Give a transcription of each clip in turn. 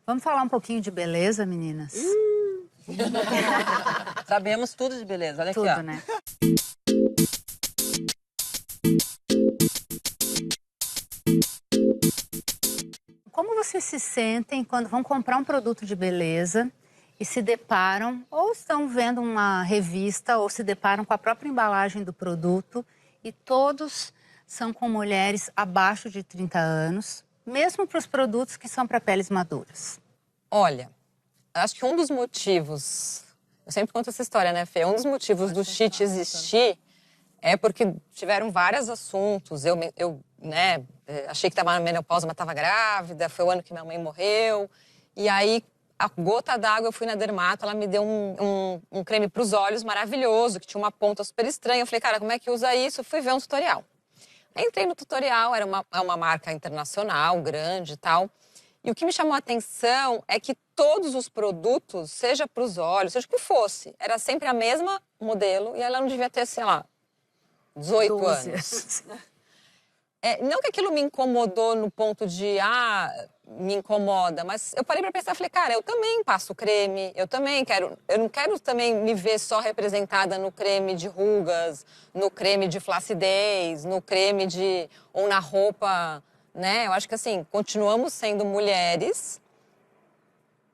Vamos falar um pouquinho de beleza, meninas? Sabemos tudo de beleza, olha Tudo, aqui, ó. né? Como vocês se sentem quando vão comprar um produto de beleza e se deparam, ou estão vendo uma revista, ou se deparam com a própria embalagem do produto e todos são com mulheres abaixo de 30 anos, mesmo para os produtos que são para peles maduras? Olha, acho que um dos motivos... Eu sempre conto essa história, né, Fê? Um dos motivos do cheat existir é porque tiveram vários assuntos. Eu né, achei que estava na menopausa, mas estava grávida. Foi o ano que minha mãe morreu. E aí, a gota d'água, eu fui na dermato, ela me deu um creme para os olhos maravilhoso, que tinha uma ponta super estranha. Eu falei, cara, como é que usa isso? Eu fui ver um tutorial. Entrei no tutorial, era uma marca internacional, grande e tal. E o que me chamou a atenção é que todos os produtos, seja para os olhos, seja o que fosse, era sempre a mesma modelo e ela não devia ter, sei lá, 18 12 anos. Não que aquilo me incomodou no ponto de, me incomoda, mas eu parei para pensar, falei, cara, eu também passo creme, eu não quero também me ver só representada no creme de rugas, no creme de flacidez, no creme ou na roupa, né? Eu acho que assim, continuamos sendo mulheres,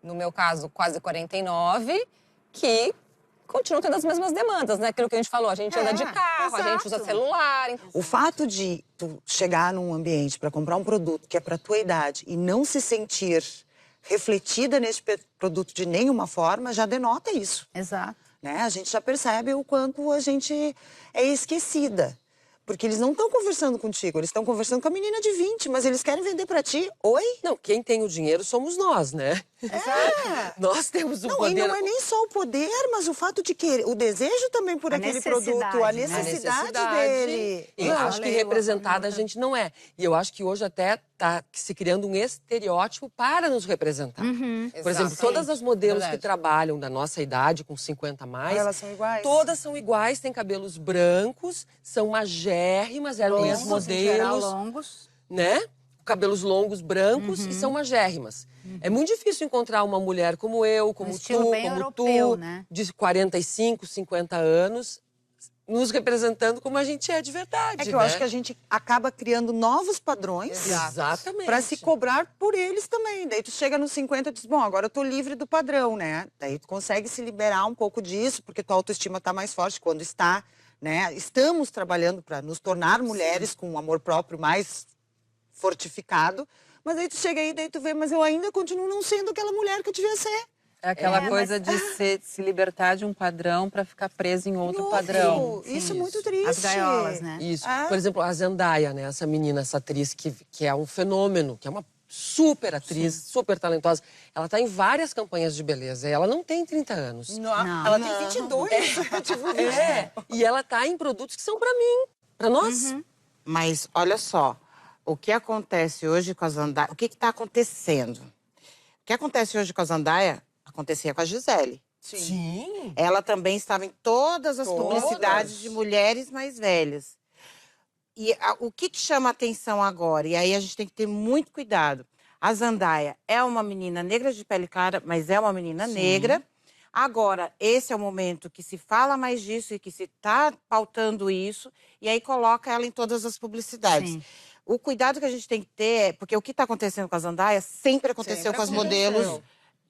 no meu caso, quase 49, que continuam tendo as mesmas demandas, né? Aquilo que a gente falou, a gente anda de carro, a gente usa celular. O fato de tu chegar num ambiente para comprar um produto que é para tua idade e não se sentir refletida nesse produto de nenhuma forma, já denota isso. Exato. Né? A gente já percebe o quanto a gente é esquecida. Porque eles não estão conversando contigo, eles estão conversando com a menina de 20, mas eles querem vender pra ti. Oi? Não, quem tem o dinheiro somos nós, né? Nós temos o Não, poder. e não é nem só o poder, mas o fato de querer, o desejo também por aquele produto, a necessidade dele. E eu acho que representada a gente não é. E eu acho que hoje até está se criando um estereótipo para nos representar. Por exemplo, todas as modelos que trabalham da nossa idade, com 50 a mais... Elas são iguais? Todas são iguais, têm cabelos brancos, são magérrimas, eram as modelos... longos. Né? Cabelos longos, brancos e são magérrimas. É muito difícil encontrar uma mulher como eu, como tu, como europeu, tu, né? de 45, 50 anos, nos representando como a gente é de verdade. É que eu acho que a gente acaba criando novos padrões. Exatamente. Pra se cobrar por eles também. Daí tu chega nos 50 e diz, bom, agora eu tô livre do padrão, né? Daí tu consegue se liberar um pouco disso, porque tua autoestima tá mais forte quando está, né? Estamos trabalhando para nos tornar mulheres com um amor próprio mais fortificado. Mas aí tu chega aí, daí tu vê, mas eu ainda continuo não sendo aquela mulher que eu devia ser. É aquela coisa de se libertar de um padrão para ficar presa em outro padrão. Isso é muito triste. As gaiolas, né? Isso. Por exemplo, a Zendaya, né? Essa menina, essa atriz que é um fenômeno, que é uma super atriz, super talentosa. Ela tá em várias campanhas de beleza. Ela não tem 30 anos. Não. Ela tem 22. E ela tá em produtos que são pra mim, pra nós. Mas olha só, o que acontece hoje com a Zendaya... O que está acontecendo? O que acontece hoje com a Zendaya acontecia com a Gisele. Sim. Ela também estava em todas as publicidades de mulheres mais velhas. E o que chama atenção agora? E aí a gente tem que ter muito cuidado. A Zendaya é uma menina negra de pele clara, mas é uma menina negra. Agora, esse é o momento que se fala mais disso e que se está pautando isso. E aí coloca ela em todas as publicidades. Sim. O cuidado que a gente tem que ter é... Porque o que está acontecendo com a Zendaya sempre aconteceu com as modelos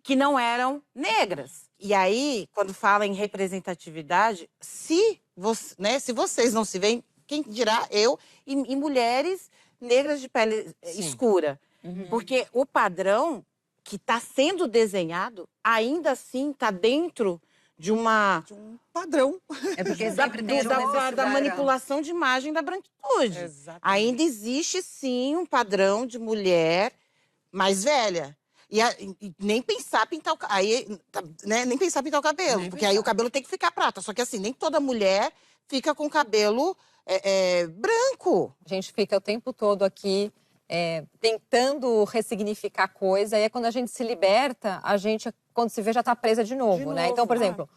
que não eram negras. E aí, quando fala em representatividade, se vocês não se veem, quem dirá eu e mulheres negras de pele escura. Porque o padrão que está sendo desenhado, ainda assim está dentro de um padrão. É porque sempre tem da manipulação de imagem da branquitude. Exatamente. Ainda existe, sim, um padrão de mulher mais velha. E nem pensar pintar nem pensar pintar o cabelo. Porque aí o cabelo tem que ficar prata. Só que assim, nem toda mulher fica com cabelo branco. A gente fica o tempo todo aqui tentando ressignificar coisa, e aí quando a gente se liberta, a gente, quando se vê, já tá presa de novo, né? Então, por exemplo,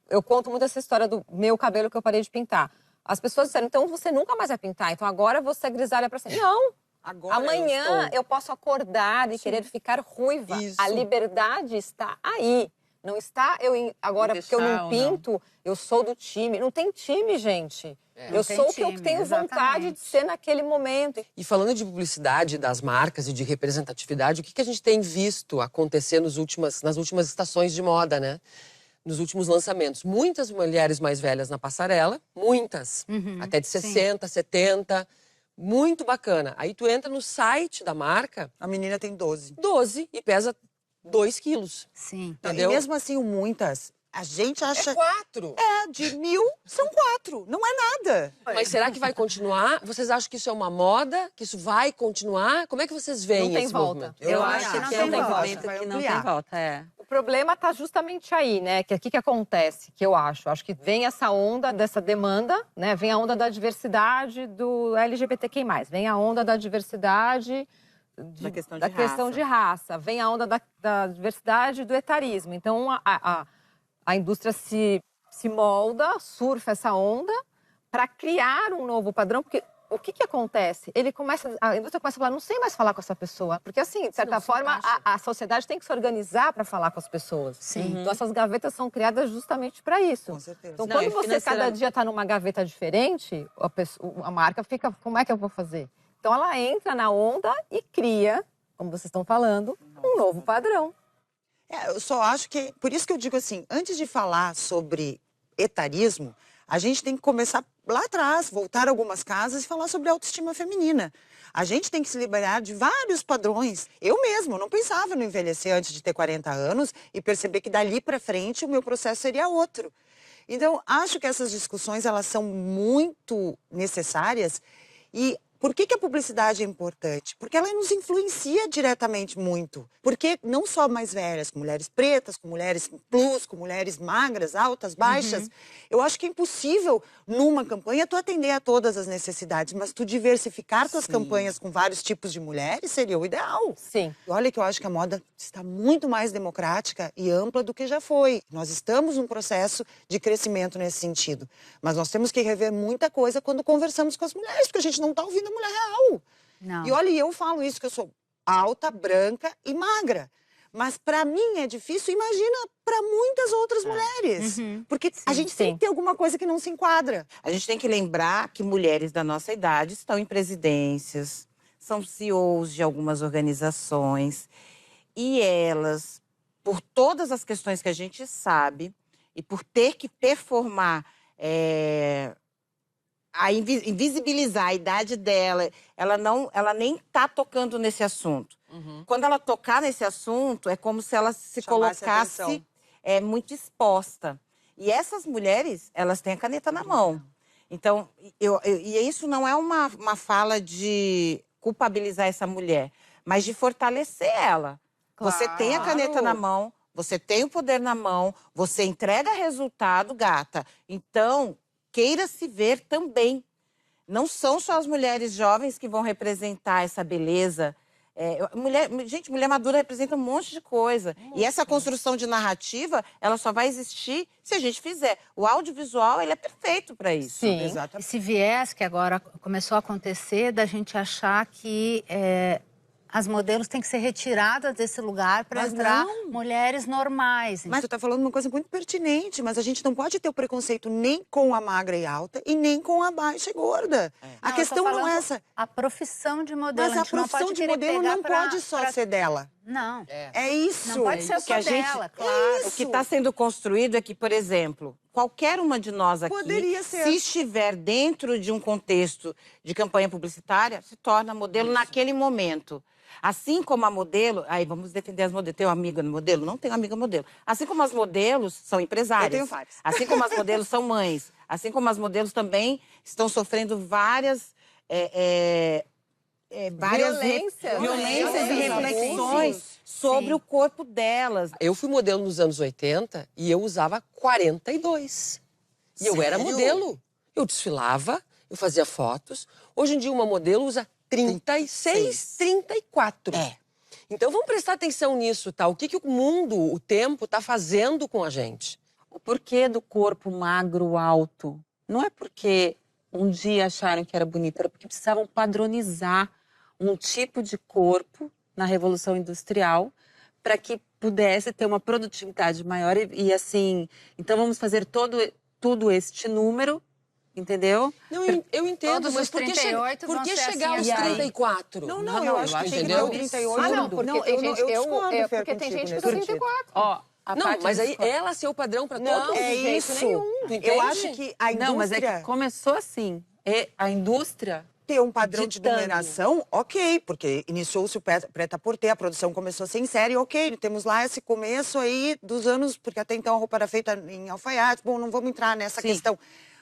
eu conto muito essa história do meu cabelo que eu parei de pintar. As pessoas disseram, então você nunca mais vai pintar, então agora você é grisalha pra sempre. Não! Agora Amanhã eu posso acordar e querer ficar ruiva. Isso. A liberdade está aí. Não está agora porque eu Deixar não ou pinto, eu sou do time. Não tem time, gente. Não Eu tem sou o que eu time, tenho vontade de exatamente. ser naquele momento. E falando de publicidade das marcas e de representatividade, o que a gente tem visto acontecer nas últimas estações de moda, né? Nos últimos lançamentos. Muitas mulheres mais velhas na passarela, muitas, até de 60, 70, muito bacana. Aí tu entra no site da marca, A menina tem 12. 12 e pesa 2 quilos. Sim. Entendeu? E mesmo assim, o muitas, a gente acha... 4. De 1.000, são 4. Não é nada. Mas será que vai continuar? Vocês acham que isso é uma moda? Que isso vai continuar? Como é que vocês veem Não tem esse volta. movimento? Eu acho acho que que não tem tem volta. momento Vai que não tem ampliar. volta, O problema está justamente aí, né? Que aqui que acontece, que eu acho. Acho que vem essa onda dessa demanda, né? Vem a onda da diversidade do LGBTQI+. Vem a onda da diversidade Da questão de da questão raça. de raça. Vem a onda da diversidade do etarismo. Então, a indústria se molda, surfa essa onda para criar um novo padrão, porque o que acontece? A indústria começa a falar, não sei mais falar com essa pessoa. Porque, assim, de certa forma, a sociedade tem que se organizar para falar com as pessoas. Sim. Então, essas gavetas são criadas justamente para isso. Com certeza. Então, Não, e quando você cada financeiramente- dia está numa gaveta diferente, a marca fica, como é que eu vou fazer? Então, ela entra na onda e cria, como vocês estão falando, um novo padrão. Eu só acho que... Por isso que eu digo assim, antes de falar sobre etarismo, a gente tem que começar lá atrás, voltar algumas casas e falar sobre autoestima feminina. A gente tem que se liberar de vários padrões. Eu mesmo não pensava no envelhecer antes de ter 40 anos e perceber que dali para frente o meu processo seria outro. Então, acho que essas discussões elas são muito necessárias. E por que a publicidade é importante? Porque ela nos influencia diretamente muito. Porque não só mais velhas, com mulheres pretas, com mulheres plus, com mulheres magras, altas, baixas. Eu acho que é impossível, numa campanha, tu atender a todas as necessidades, mas tu diversificar tuas campanhas com vários tipos de mulheres seria o ideal. Sim. E olha que eu acho que a moda está muito mais democrática e ampla do que já foi. Nós estamos num processo de crescimento nesse sentido. Mas nós temos que rever muita coisa quando conversamos com as mulheres, porque a gente não está ouvindo a mulher real. Não. E olha, eu falo isso, que eu sou alta, branca e magra. Mas para mim é difícil, imagina para muitas outras mulheres. Porque a gente sim. tem que ter alguma coisa que não se enquadra. A gente tem que lembrar que mulheres da nossa idade estão em presidências, são CEOs de algumas organizações. E elas, por todas as questões que a gente sabe, e por ter que performar, invisibilizar a idade dela, ela nem está tocando nesse assunto. Quando ela tocar nesse assunto, é como se ela se Chamasse colocasse atenção. muito exposta. E essas mulheres, elas têm a caneta na mão. Então, e isso não é uma fala de culpabilizar essa mulher, mas de fortalecer ela. Você tem a caneta na mão, você tem o poder na mão, você entrega resultado, gata. Então, queira se ver também. Não são só as mulheres jovens que vão representar essa beleza. Mulher madura representa um monte de coisa. E essa construção de narrativa, ela só vai existir se a gente fizer. O audiovisual, ele é perfeito para isso. Sim. Exatamente. Esse viés que agora começou a acontecer da gente achar que as modelos têm que ser retiradas desse lugar para Mas entrar não. mulheres normais. Mas tu tá falando uma coisa muito pertinente, mas a gente não pode ter o preconceito nem com a magra e alta e nem com a baixa e gorda. A eu questão tô não é falando essa. A profissão de modelo. Mas a gente não profissão pode de querer modelo pegar não pra- pode só pra- ser dela. Não. É isso. Não pode ser que a só gente- dela, claro. O que está sendo construído é que, por exemplo, qualquer uma de nós aqui, Poderia ser. se estiver dentro de um contexto de campanha publicitária, se torna modelo naquele momento. Assim como a modelo, aí vamos defender as modelos. Tem uma amiga modelo? Não tenho amiga modelo. Assim como as modelos são empresárias. Eu tenho várias. Assim como as modelos são mães. Assim como as modelos também estão sofrendo várias Violências. violências e Violências, reflexões abusos. sobre Sim. o corpo delas. Eu fui modelo nos anos 80 e eu usava 42. E eu era Sério? modelo. Eu desfilava, eu fazia fotos. Hoje em dia uma modelo usa 36, 34. Então vamos prestar atenção nisso, tá? O que o mundo, o tempo, tá fazendo com a gente? O porquê do corpo magro, alto? Não é porque um dia acharam que era bonito, era porque precisavam padronizar um tipo de corpo na Revolução Industrial para que pudesse ter uma produtividade maior e assim, então vamos fazer todo este número, entendeu? Não, eu entendo, Todos mas os por que, 38 por vão que ser chegar assim, aos assim. 34? Não, eu acho que tem que entendeu? ter 38. Ah, não, porque não, tem eu gente... discordo, Fê, porque tem contigo gente que nesse usa sentido. 34. Ó, a Não, Paty mas aí discorda. ela ser o padrão para Não, todos? É de jeito isso. nenhum. Tu entende? Eu acho que a indústria... Não, mas é que começou assim. E a indústria ter um padrão de ditando. numeração, ok, porque iniciou-se o prêt-à-porter, a produção começou sem série, ok, temos lá esse começo aí dos anos, porque até então a roupa era feita em alfaiate, bom, não vamos entrar nessa Sim. questão.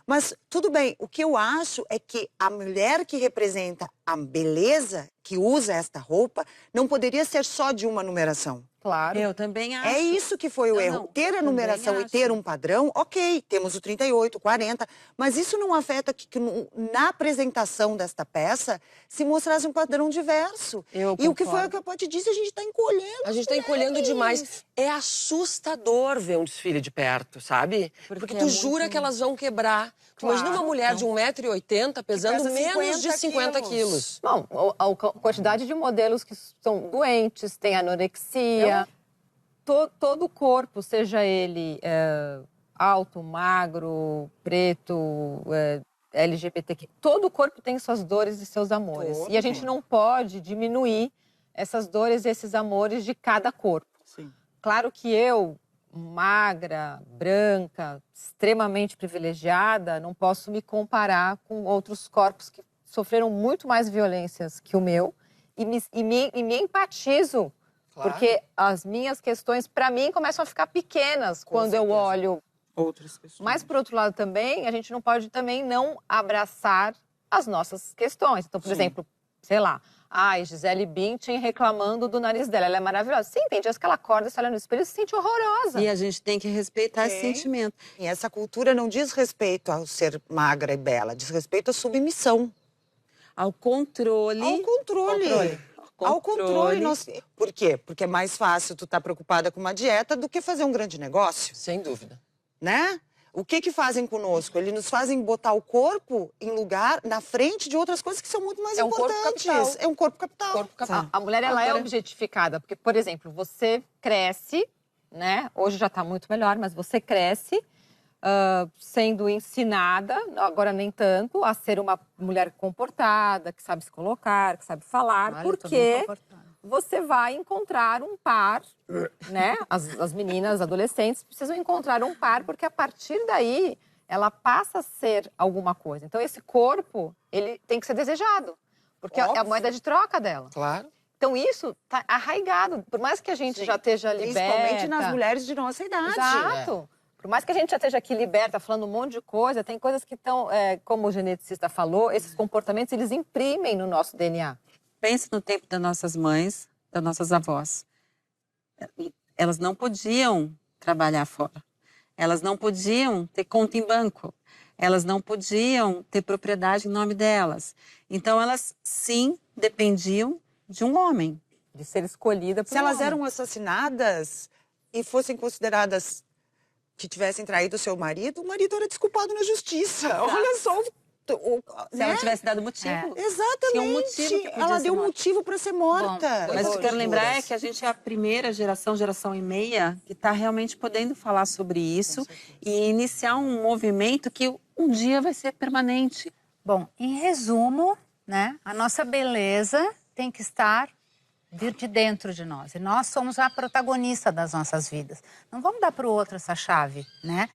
Mas tudo bem, o que eu acho é que a mulher que representa a beleza, que usa esta roupa, não poderia ser só de uma numeração. Claro. Eu também acho. É isso que foi o Não, erro. não, Ter eu a também numeração e acho. ter um padrão, ok, temos o 38, 40, mas isso não afeta que na apresentação desta peça se mostrasse um padrão diverso. Eu E o que foi concordo. o que a Paty disse, a gente está encolhendo. A gente tá encolhendo demais. É assustador ver um desfile de perto, sabe? Porque é tu muito- jura que elas vão quebrar. Tu imagina uma mulher de 1,80 m pesando pesa menos de 50 quilos. Bom, a quantidade de modelos que são doentes, tem anorexia. Todo o corpo, seja ele alto, magro, preto, LGBTQ, todo o corpo tem suas dores e seus amores. Todo E a gente não pode diminuir essas dores e esses amores de cada corpo. Sim. Claro que eu, magra, branca, extremamente privilegiada, não posso me comparar com outros corpos que sofreram muito mais violências que o meu e me empatizo, Claro. porque as minhas questões, para mim, começam a ficar pequenas quando eu olho. Outras pessoas. Mas, por outro lado, também, a gente não pode também não abraçar as nossas questões. Então, por exemplo, sei lá, Gisele Bündchen reclamando do nariz dela. Ela é maravilhosa. Sim, tem dias que ela acorda, se olha no espelho e se sente horrorosa. E a gente tem que respeitar esse Tem. sentimento. E essa cultura não diz respeito ao ser magra e bela, diz respeito à submissão. Ao controle. Ao controle. Ao controle. Por quê? Porque é mais fácil tu estar preocupada com uma dieta do que fazer um grande negócio, Sem dúvida. né? O que fazem conosco? Eles nos fazem botar o corpo em lugar, na frente de outras coisas que são muito mais É um corpo importantes. capital. É um corpo capital. A mulher, ela é Agora- objetificada, porque, por exemplo, você cresce, né? Hoje já está muito melhor, mas você cresce sendo ensinada, agora nem tanto, a ser uma mulher comportada, que sabe se colocar, que sabe falar, Olha, eu tô bem porque comportada. você vai encontrar um par, né? As meninas, adolescentes precisam encontrar um par, porque a partir daí ela passa a ser alguma coisa. Então esse corpo, ele tem que ser desejado, porque é a Óbvio. moeda de troca dela. Claro. Então isso tá arraigado, por mais que a gente já esteja liberta. Principalmente nas mulheres de nossa idade. Exato. Por mais que a gente já esteja aqui liberta, falando um monte de coisa, tem coisas que estão, como o geneticista falou, esses comportamentos eles imprimem no nosso DNA. Pense no tempo das nossas mães, das nossas avós. Elas não podiam trabalhar fora. Elas não podiam ter conta em banco. Elas não podiam ter propriedade em nome delas. Então, elas, sim, dependiam de um homem. De ser escolhida por Se elas um homem. eram assassinadas e fossem consideradas que tivessem traído seu marido, o marido era desculpado na justiça. Olha só Se ela tivesse dado motivo. Exatamente. Tinha um motivo que podia ela ser deu morta. motivo para ser morta. Mas o que eu quero lembrar é que a gente é a primeira geração e meia, que está realmente podendo falar sobre isso e iniciar um movimento que um dia vai ser permanente. Bom, em resumo, né, a nossa beleza tem que vir de dentro de nós. E nós somos a protagonista das nossas vidas. Não vamos dar para o outro essa chave, né?